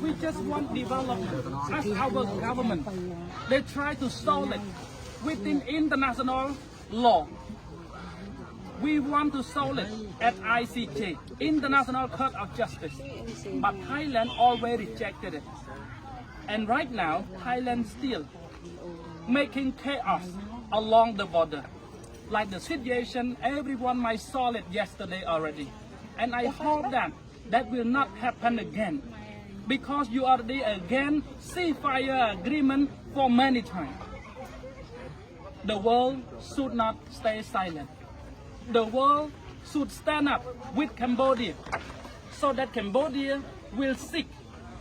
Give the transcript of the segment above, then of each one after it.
We just want development. As our government, they try to solve it within international law. We want to solve it at ICJ, International Court of Justice. But Thailand already rejected it. And right now, Thailand still making chaos along the border. Like the situation, everyone might saw it yesterday already. And I hope that will not happen again. Because you already again ceasefire agreement for many times. The world should not stay silent. The world should stand up with Cambodia so that Cambodia will seek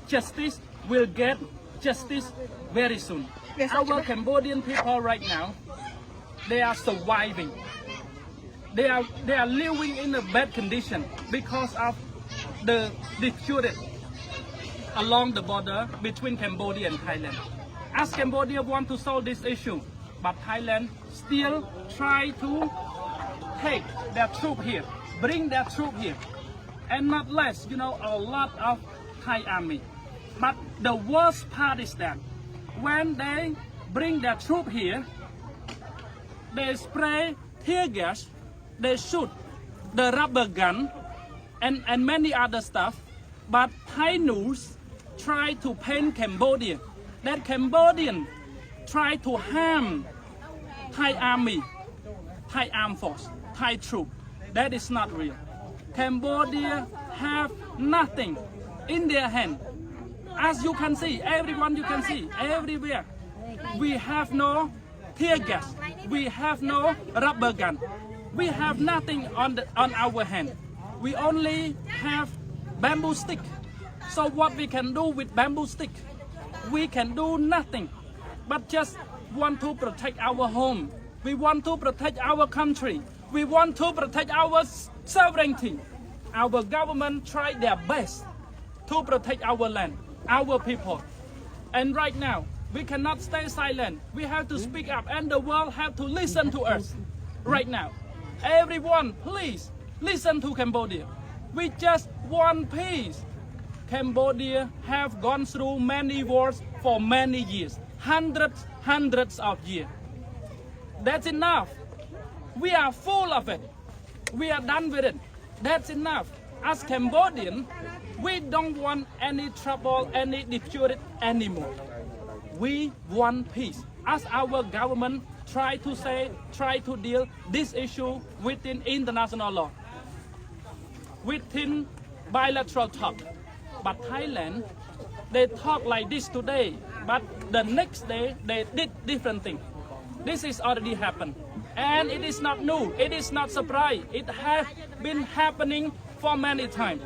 justice, will get justice very soon. Our Cambodian people right now, they are surviving. They are living in a bad condition because of the dispute along the border between Cambodia and Thailand. As Cambodia want to solve this issue, but Thailand still try to take their troop here, bring their troop here, and not less, a lot of Thai army. But the worst part is that when they bring their troop here, they spray tear gas, they shoot the rubber gun, and many other stuff. But Thai news try to paint Cambodia, that Cambodian try to harm Thai army, Thai armed force, Thai troop. That is not real. Cambodia have nothing in their hand. As you can see, everyone you can see, everywhere. We have no tear gas. We have no rubber gun. We have nothing on our hand. We only have bamboo stick. So what we can do with bamboo stick? We can do nothing, but just want to protect our home. We want to protect our country. We want to protect our sovereignty. Our government tried their best to protect our land, our people. And right now, we cannot stay silent. We have to speak up, and the world have to listen to us right now. Everyone, please listen to Cambodia. We just want peace. Cambodia have gone through many wars for many years, hundreds of years. That's enough. We are full of it. We are done with it. That's enough. As Cambodian, we don't want any trouble, any dispute anymore. We want peace. As our government try to deal this issue within international law, within bilateral talk. But Thailand, they talk like this today, but the next day they did different thing. This is already happened. And it is not new, it is not surprise. It has been happening for many times.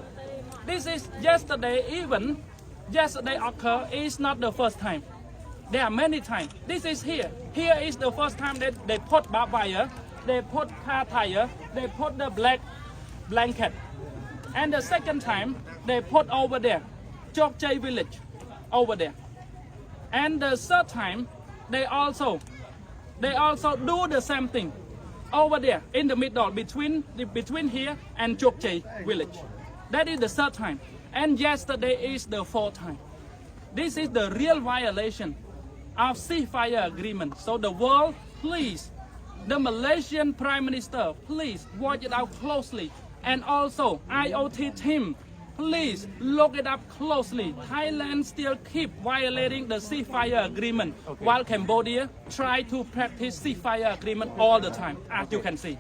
This is yesterday, even yesterday occur is not the first time. There are many times. This is here. Here is the first time that they put barbed wire, they put car tire, they put the black blanket. And the second time, they put over there, Chok Chai village, over there. And the third time, they also do the same thing, over there, in the middle, between here and Chok Chai village. That is the third time. And yesterday is the fourth time. This is the real violation of ceasefire agreement. So the world, please, the Malaysian Prime Minister, please watch it out closely. And also, IOT team, please look it up closely. Thailand still keep violating the ceasefire agreement, while Cambodia try to practice ceasefire agreement all the time, as you can see.